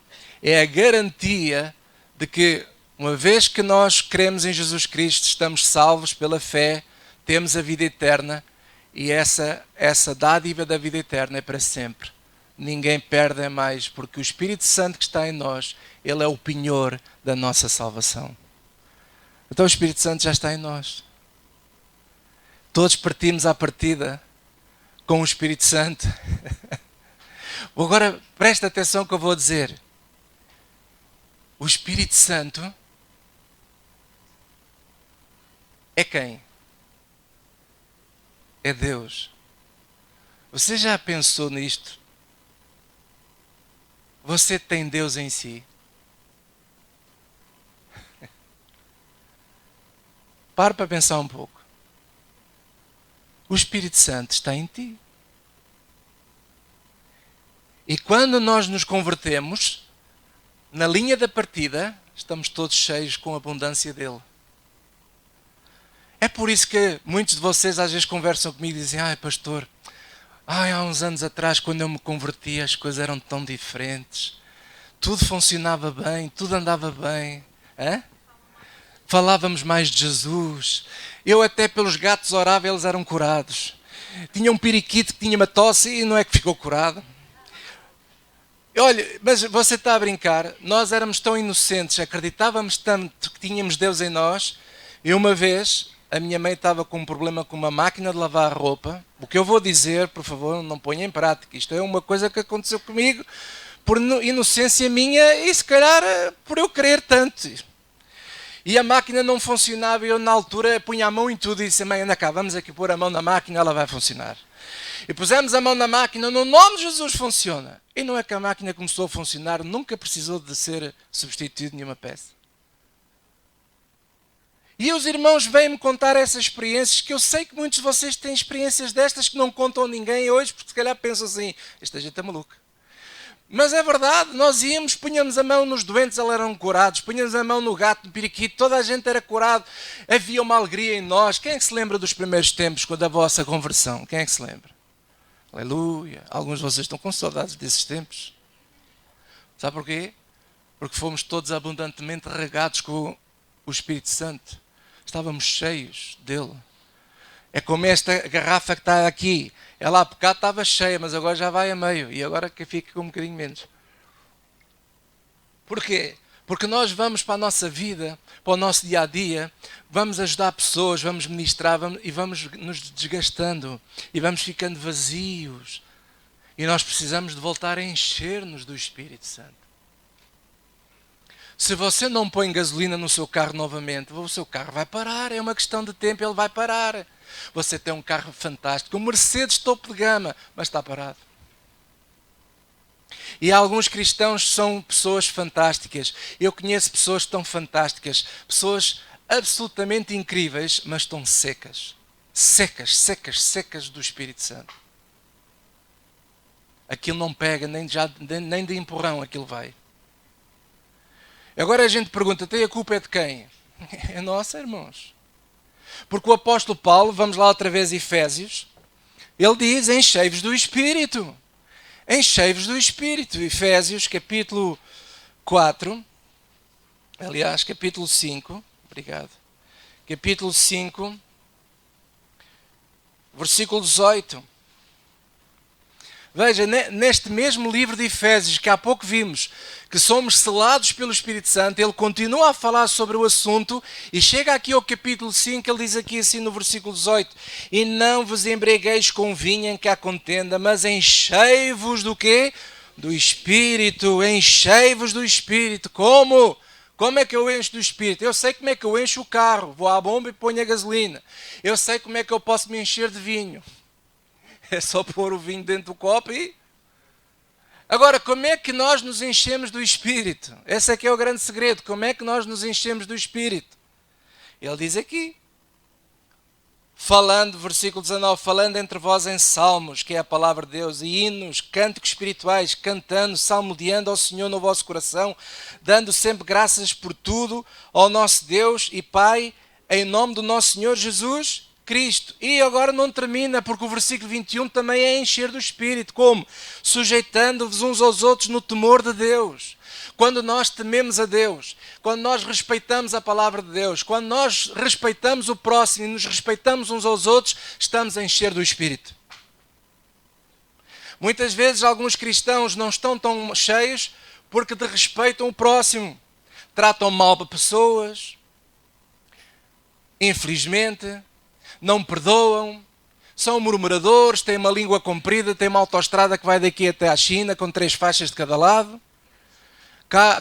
é a garantia de que, uma vez que nós cremos em Jesus Cristo, estamos salvos pela fé, temos a vida eterna, e essa dádiva da vida eterna é para sempre. Ninguém perde mais, porque o Espírito Santo que está em nós, ele é o penhor da nossa salvação. Então o Espírito Santo já está em nós. Todos partimos à partida com o Espírito Santo. Agora presta atenção ao que eu vou dizer. O Espírito Santo é quem? É Deus. Você já pensou nisto? Você tem Deus em si? Para pensar um pouco. O Espírito Santo está em ti. E quando nós nos convertemos, na linha da partida, estamos todos cheios com a abundância dele. É por isso que muitos de vocês às vezes conversam comigo e dizem: ai pastor, há uns anos atrás quando eu me converti as coisas eram tão diferentes. Tudo funcionava bem, tudo andava bem. Hã? Falávamos mais de Jesus. Eu até pelos gatos orava e eles eram curados. Tinha um periquito que tinha uma tosse e não é que ficou curado. Olha, mas você está a brincar. Nós éramos tão inocentes, acreditávamos tanto que tínhamos Deus em nós. E uma vez a minha mãe estava com um problema com uma máquina de lavar roupa. O que eu vou dizer, por favor, não ponha em prática. Isto é uma coisa que aconteceu comigo por inocência minha e se calhar por eu querer tanto. E a máquina não funcionava e eu na altura punha a mão em tudo e disse: mãe, anda cá, vamos aqui pôr a mão na máquina, ela vai funcionar. E pusemos a mão na máquina, no nome de Jesus funciona. E não é que a máquina começou a funcionar, nunca precisou de ser substituído nenhuma peça. E os irmãos vêm-me contar essas experiências, que eu sei que muitos de vocês têm experiências destas que não contam a ninguém hoje, porque se calhar pensam assim: esta gente é maluca. Mas é verdade, nós íamos, punhamos a mão nos doentes, eles eram curados, punhamos a mão no gato, no periquito, toda a gente era curado, havia uma alegria em nós. Quem é que se lembra dos primeiros tempos da vossa conversão? Quem é que se lembra? Aleluia! Alguns de vocês estão com saudades desses tempos. Sabe porquê? Porque fomos todos abundantemente regados com o Espírito Santo. Estávamos cheios dele. É como esta garrafa que está aqui. Ela há bocado estava cheia, mas agora já vai a meio. E agora que fica com um bocadinho menos. Porquê? Porque nós vamos para a nossa vida, para o nosso dia-a-dia, vamos ajudar pessoas, vamos ministrar e vamos nos desgastando. E vamos ficando vazios. E nós precisamos de voltar a encher-nos do Espírito Santo. Se você não põe gasolina no seu carro novamente, o seu carro vai parar. É uma questão de tempo, ele vai parar. Você tem um carro fantástico, um Mercedes topo de gama, mas está parado. E alguns cristãos são pessoas fantásticas. Eu conheço pessoas tão fantásticas, pessoas absolutamente incríveis, mas estão secas. Secas, secas, secas do Espírito Santo. Aquilo não pega, nem de empurrão aquilo vai. Agora a gente pergunta: a culpa é de quem? É nossa, irmãos. Porque o apóstolo Paulo, vamos lá outra vez Efésios, ele diz: enchei-vos do Espírito. Enchei-vos do Espírito. Efésios capítulo 4, aliás, capítulo 5, obrigado. Capítulo 5, versículo 18. Veja, neste mesmo livro de Efésios, que há pouco vimos, que somos selados pelo Espírito Santo, ele continua a falar sobre o assunto e chega aqui ao capítulo 5, ele diz aqui assim no versículo 18: e não vos embriagueis com vinho em que há contenda, mas enchei-vos do quê? Do Espírito, enchei-vos do Espírito. Como? Como é que eu encho do Espírito? Eu sei como é que eu encho o carro, vou à bomba e ponho a gasolina. Eu sei como é que eu posso me encher de vinho. É só pôr o vinho dentro do copo e... Agora, como é que nós nos enchemos do Espírito? Esse é que é o grande segredo. Como é que nós nos enchemos do Espírito? Ele diz aqui, falando, versículo 19, falando entre vós em salmos, que é a palavra de Deus, e hinos, cânticos espirituais, cantando, salmodiando ao Senhor no vosso coração, dando sempre graças por tudo ao nosso Deus e Pai, em nome do nosso Senhor Jesus Cristo. E agora não termina, porque o versículo 21 também é encher do Espírito. Como? Sujeitando-vos uns aos outros no temor de Deus. Quando nós tememos a Deus, quando nós respeitamos a palavra de Deus, quando nós respeitamos o próximo e nos respeitamos uns aos outros, estamos a encher do Espírito. Muitas vezes alguns cristãos não estão tão cheios porque respeitam o próximo. Tratam mal para pessoas, infelizmente, não perdoam, são murmuradores, têm uma língua comprida, têm uma autoestrada que vai daqui até à China com 3 faixas de cada lado.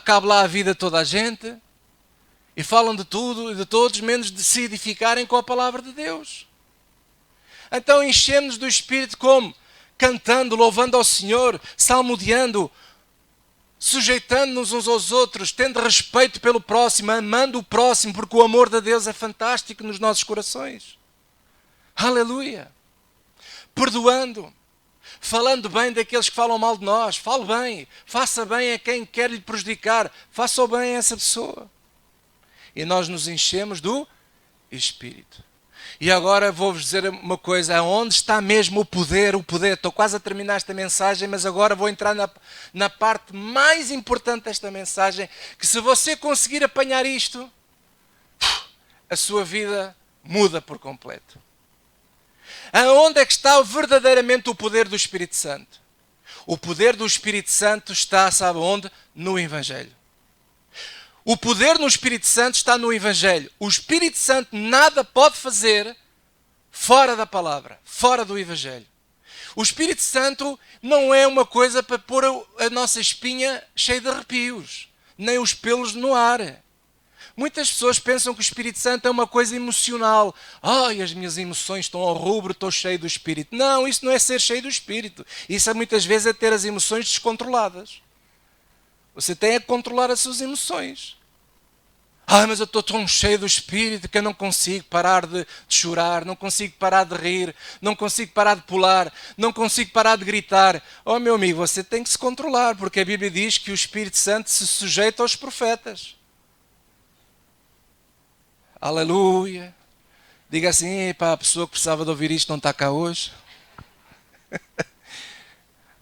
Cabe lá a vida de toda a gente e falam de tudo e de todos, menos de se edificarem com a palavra de Deus. Então enchemos do Espírito como? Cantando, louvando ao Senhor, salmodiando, sujeitando-nos uns aos outros, tendo respeito pelo próximo, amando o próximo, porque o amor de Deus é fantástico nos nossos corações. Aleluia! Perdoando, falando bem daqueles que falam mal de nós, fale bem, faça bem a quem quer lhe prejudicar, faça o bem a essa pessoa. E nós nos enchemos do Espírito. E agora vou-vos dizer uma coisa, aonde está mesmo o poder, estou quase a terminar esta mensagem, mas agora vou entrar na parte mais importante desta mensagem, que se você conseguir apanhar isto, a sua vida muda por completo. Aonde é que está verdadeiramente o poder do Espírito Santo? O poder do Espírito Santo está, sabe onde? No Evangelho. O poder no Espírito Santo está no Evangelho. O Espírito Santo nada pode fazer fora da palavra, fora do Evangelho. O Espírito Santo não é uma coisa para pôr a nossa espinha cheia de arrepios, nem os pelos no ar. Muitas pessoas pensam que o Espírito Santo é uma coisa emocional. Ai, as minhas emoções estão ao rubro, estou cheio do Espírito. Não, isso não é ser cheio do Espírito. Isso muitas vezes é ter as emoções descontroladas. Você tem que controlar as suas emoções. Ah, mas eu estou tão cheio do Espírito que eu não consigo parar de chorar, não consigo parar de rir, não consigo parar de pular, não consigo parar de gritar. Oh, meu amigo, você tem que se controlar, porque a Bíblia diz que o Espírito Santo se sujeita aos profetas. Aleluia. Diga assim, para a pessoa que precisava de ouvir isto não está cá hoje.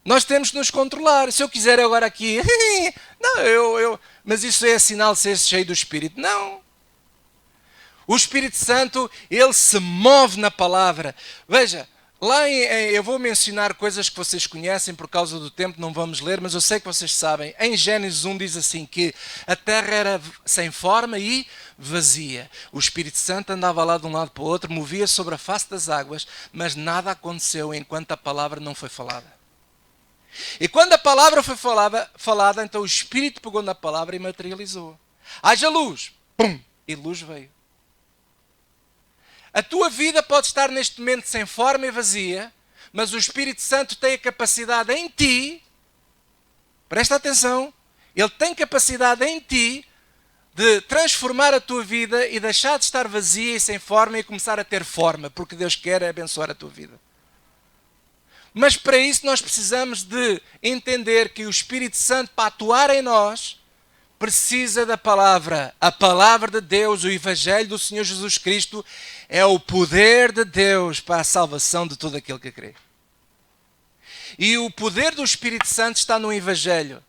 Nós temos de nos controlar. Se eu quiser agora aqui, não, mas isso é sinal de ser cheio do Espírito. Não. O Espírito Santo, ele se move na palavra. Veja, lá eu vou mencionar coisas que vocês conhecem, por causa do tempo não vamos ler, mas eu sei que vocês sabem. Em Gênesis 1 diz assim que a terra era sem forma e vazia. O Espírito Santo andava lá de um lado para o outro, movia sobre a face das águas, mas nada aconteceu enquanto a palavra não foi falada. E quando a palavra foi falada, então o Espírito pegou na palavra e materializou. Haja luz, pum, e luz veio. A tua vida pode estar neste momento sem forma e vazia, mas o Espírito Santo tem a capacidade em ti, presta atenção, ele tem capacidade em ti de transformar a tua vida e deixar de estar vazia e sem forma e começar a ter forma, porque Deus quer abençoar a tua vida. Mas para isso nós precisamos de entender que o Espírito Santo, para atuar em nós, precisa da palavra. A palavra de Deus, o Evangelho do Senhor Jesus Cristo, é o poder de Deus para a salvação de todo aquele que crê. E o poder do Espírito Santo está no Evangelho.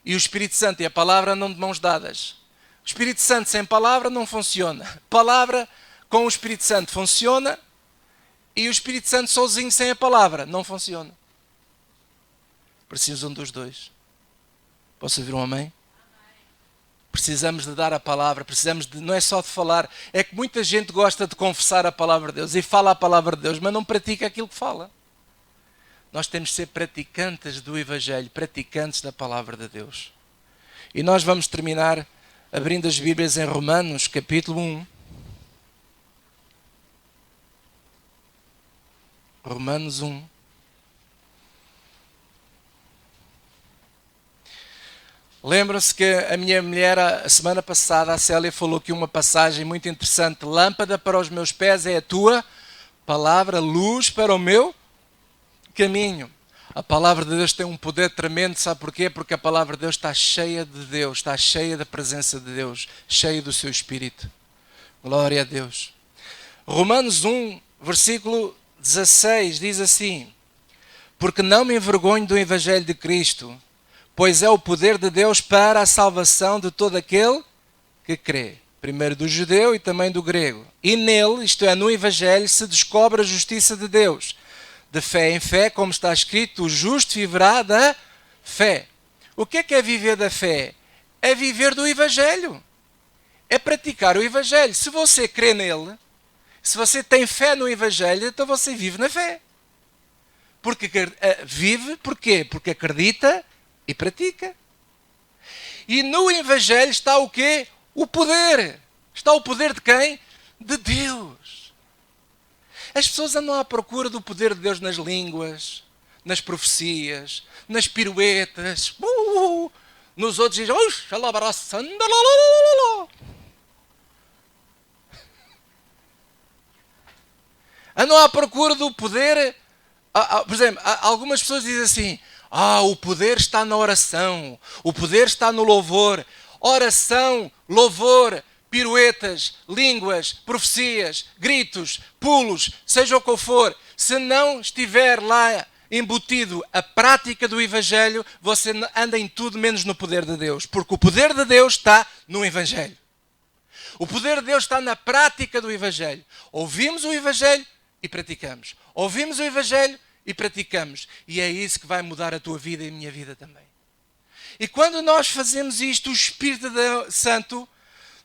E o Espírito Santo e a palavra andam de mãos dadas. O Espírito Santo sem palavra não funciona. Palavra com o Espírito Santo funciona. E o Espírito Santo sozinho, sem a palavra, não funciona. Precisam dos dois. Posso ouvir um amém? Precisamos de dar a palavra, precisamos de, não é só de falar, é que muita gente gosta de confessar a palavra de Deus e fala a palavra de Deus, mas não pratica aquilo que fala. Nós temos de ser praticantes do Evangelho, praticantes da palavra de Deus. E nós vamos terminar abrindo as Bíblias em Romanos, capítulo 1. Romanos 1. Lembram-se que a minha mulher, a semana passada, a Célia, falou aqui uma passagem muito interessante. Lâmpada para os meus pés é a tua palavra, luz para o meu caminho. A palavra de Deus tem um poder tremendo, sabe porquê? Porque a palavra de Deus está cheia de Deus, está cheia da presença de Deus, cheia do seu Espírito. Glória a Deus. Romanos 1, versículo 16, diz assim: porque não me envergonho do Evangelho de Cristo, pois é o poder de Deus para a salvação de todo aquele que crê. Primeiro do judeu e também do grego. E nele, isto é, no Evangelho, se descobre a justiça de Deus. De fé em fé, como está escrito, o justo viverá da fé. O que é viver da fé? É viver do Evangelho. É praticar o Evangelho. Se você crê nele, se você tem fé no Evangelho, então você vive na fé. Porque vive, porquê? Porque acredita e pratica. E no Evangelho está o quê? O poder. Está o poder de quem? De Deus. As pessoas andam à procura do poder de Deus nas línguas, nas profecias, nas piruetas. Nos outros dizem, andam à procura do poder. Por exemplo, algumas pessoas dizem assim, o poder está na oração, o poder está no louvor. Oração, louvor, piruetas, línguas, profecias, gritos, pulos, seja o que for. Se não estiver lá embutido a prática do Evangelho, você anda em tudo menos no poder de Deus. Porque o poder de Deus está no Evangelho. O poder de Deus está na prática do Evangelho. Ouvimos o Evangelho e praticamos. Ouvimos o Evangelho e praticamos. E é isso que vai mudar a tua vida e a minha vida também. E quando nós fazemos isto, o Espírito Santo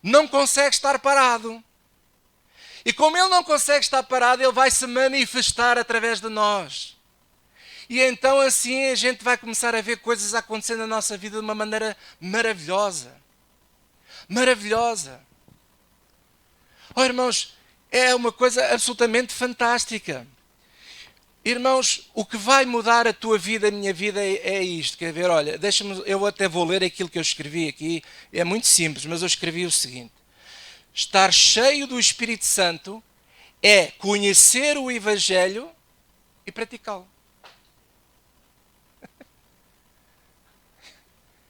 não consegue estar parado. E como ele não consegue estar parado, ele vai se manifestar através de nós. E então assim a gente vai começar a ver coisas acontecendo na nossa vida de uma maneira maravilhosa. Maravilhosa. Irmãos, é uma coisa absolutamente fantástica. Irmãos, o que vai mudar a tua vida, a minha vida, é isto. Quer ver? Olha, deixa-me, eu até vou ler aquilo que eu escrevi aqui. É muito simples, mas eu escrevi o seguinte. Estar cheio do Espírito Santo é conhecer o Evangelho e praticá-lo.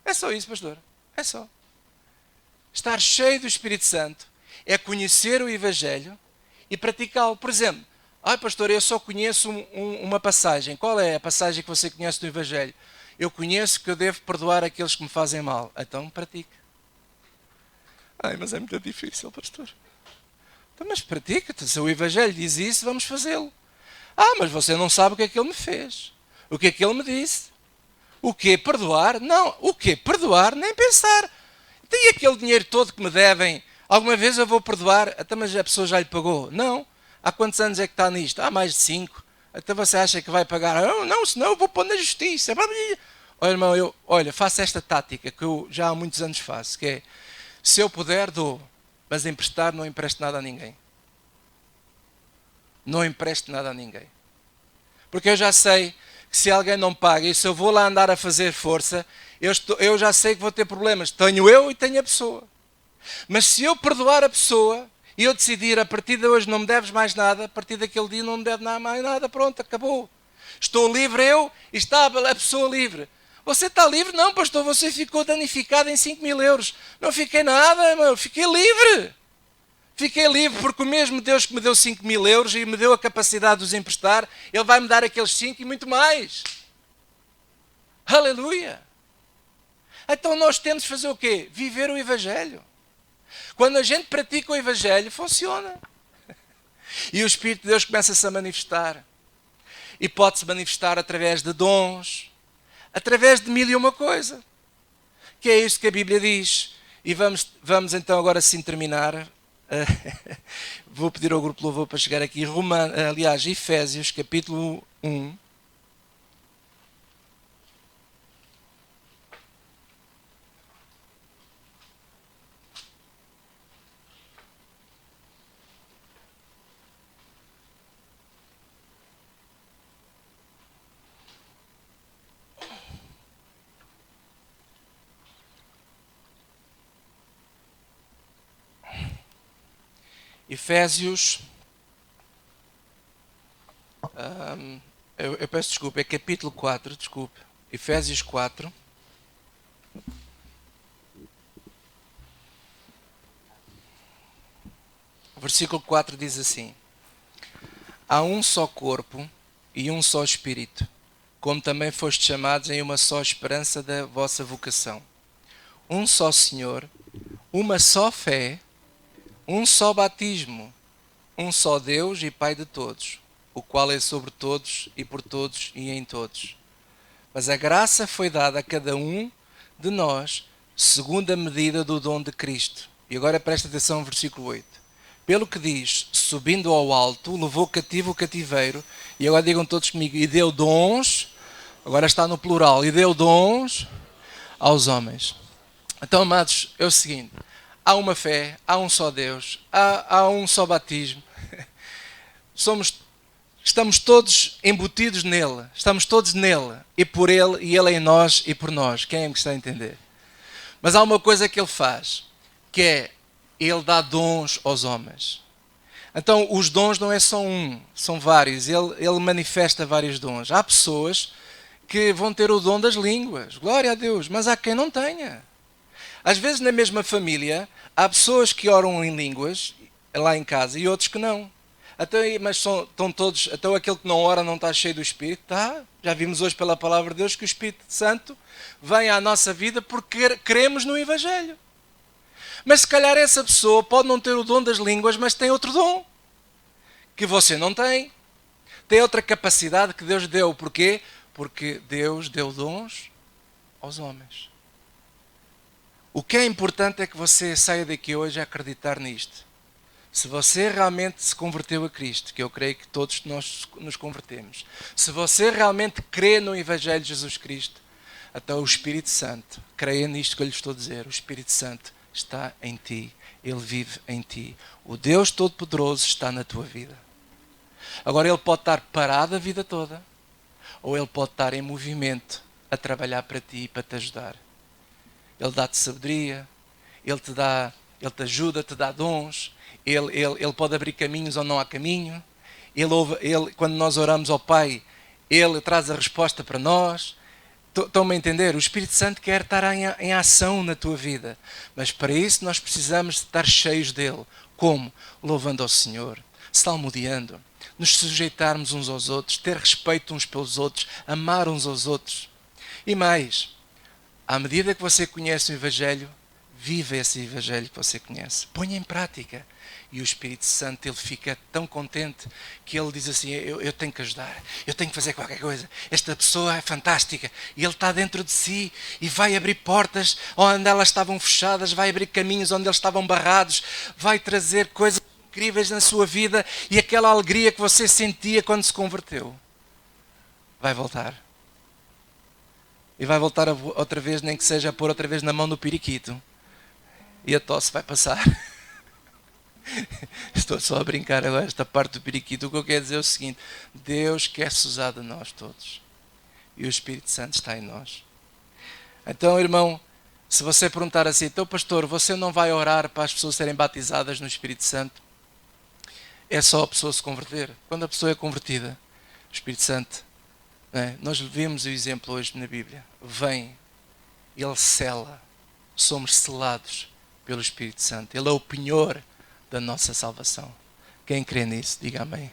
É só isso, pastor. É só. Estar cheio do Espírito Santo é conhecer o Evangelho e praticá-lo. Por exemplo, pastor, eu só conheço uma passagem. Qual é a passagem que você conhece do Evangelho? Eu conheço que eu devo perdoar aqueles que me fazem mal. Então pratique. Mas é muito difícil, pastor. Então, mas pratica. Se o Evangelho diz isso, vamos fazê-lo. Mas você não sabe o que é que ele me fez. O que é que ele me disse. O que? Perdoar? Não. O que? Perdoar? Nem pensar. Tem aquele dinheiro todo que me devem. Alguma vez eu vou perdoar? Até mas a pessoa já lhe pagou. Não. Há quantos anos é que está nisto? Há mais de 5. Até você acha que vai pagar? Não, senão eu vou pôr na justiça. Olha, irmão, faço esta tática que eu já há muitos anos faço, que é, se eu puder, dou, mas emprestar não empresto nada a ninguém. Não empresto nada a ninguém. Porque eu já sei que se alguém não paga, e se eu vou lá andar a fazer força, eu já sei que vou ter problemas. Tenho eu e tenho a pessoa. Mas se eu perdoar a pessoa, e eu decidir, a partir de hoje não me deves mais nada, a partir daquele dia não me deve mais nada, pronto, acabou. Estou livre eu e está a pessoa livre. Você está livre? Não, pastor, você ficou danificado em 5.000 euros. Não fiquei nada, eu fiquei livre. Fiquei livre porque o mesmo Deus que me deu 5.000 euros e me deu a capacidade de os emprestar, Ele vai me dar aqueles 5 e muito mais. Aleluia! Então nós temos de fazer o quê? Viver o Evangelho. Quando a gente pratica o Evangelho, funciona. E o Espírito de Deus começa-se a manifestar. E pode-se manifestar através de dons, através de mil e uma coisa. Que é isto que a Bíblia diz. E vamos então agora sim terminar. Vou pedir ao grupo louvor para chegar aqui. Efésios, capítulo 1. Efésios, eu peço desculpa, é capítulo 4, desculpe. Efésios 4. O versículo 4 diz assim: há um só corpo e um só espírito, como também fostes chamados em uma só esperança da vossa vocação. Um só Senhor, uma só fé, um só batismo, um só Deus e Pai de todos, o qual é sobre todos e por todos e em todos. Mas a graça foi dada a cada um de nós, segundo a medida do dom de Cristo. E agora presta atenção ao versículo 8. Pelo que diz, subindo ao alto, levou cativo o cativeiro, e agora digam todos comigo, e deu dons, agora está no plural, e deu dons aos homens. Então, amados, é o seguinte, há uma fé, há um só Deus, há um só batismo. Estamos todos embutidos nele, estamos todos nele, e por ele, e ele em nós e por nós. Quem é que está a entender? Mas há uma coisa que ele faz, que é, ele dá dons aos homens. Então, os dons não é só um, são vários, ele manifesta vários dons. Há pessoas que vão ter o dom das línguas, glória a Deus, mas há quem não tenha. Às vezes na mesma família há pessoas que oram em línguas lá em casa e outros que não. Mas estão todos, até aquele que não ora não está cheio do Espírito, está. Já vimos hoje pela palavra de Deus que o Espírito Santo vem à nossa vida porque cremos no Evangelho. Mas se calhar essa pessoa pode não ter o dom das línguas, mas tem outro dom que você não tem. Tem outra capacidade que Deus deu. Porquê? Porque Deus deu dons aos homens. O que é importante é que você saia daqui hoje a acreditar nisto. Se você realmente se converteu a Cristo, que eu creio que todos nós nos convertemos, se você realmente crê no Evangelho de Jesus Cristo, até o Espírito Santo, creia nisto que eu lhe estou a dizer, o Espírito Santo está em ti, ele vive em ti. O Deus Todo-Poderoso está na tua vida. Agora ele pode estar parado a vida toda, ou ele pode estar em movimento a trabalhar para ti e para te ajudar. Ele dá-te sabedoria, ele te ajuda, te dá dons, ele pode abrir caminhos onde não há caminho, quando nós oramos ao Pai, ele traz a resposta para nós. Estão-me a entender? O Espírito Santo quer estar em ação na tua vida, mas para isso nós precisamos de estar cheios dele. Como? Louvando ao Senhor, salmodiando, nos sujeitarmos uns aos outros, ter respeito uns pelos outros, amar uns aos outros. E mais, à medida que você conhece o Evangelho, viva esse Evangelho que você conhece. Ponha em prática. E o Espírito Santo, ele fica tão contente que ele diz assim, eu tenho que ajudar, eu tenho que fazer qualquer coisa. Esta pessoa é fantástica. E ele está dentro de si e vai abrir portas onde elas estavam fechadas, vai abrir caminhos onde eles estavam barrados, vai trazer coisas incríveis na sua vida e aquela alegria que você sentia quando se converteu vai voltar. E vai voltar outra vez, nem que seja a pôr outra vez na mão do periquito. E a tosse vai passar. Estou só a brincar agora, esta parte do periquito. O que eu quero dizer é o seguinte: Deus quer-se usar de nós todos. E o Espírito Santo está em nós. Então, irmão, se você perguntar assim, então pastor, você não vai orar para as pessoas serem batizadas no Espírito Santo? É só a pessoa se converter. Quando a pessoa é convertida, o Espírito Santo, nós vimos o exemplo hoje na Bíblia, vem, ele sela, somos selados pelo Espírito Santo. Ele é o penhor da nossa salvação. Quem crê nisso, diga amém.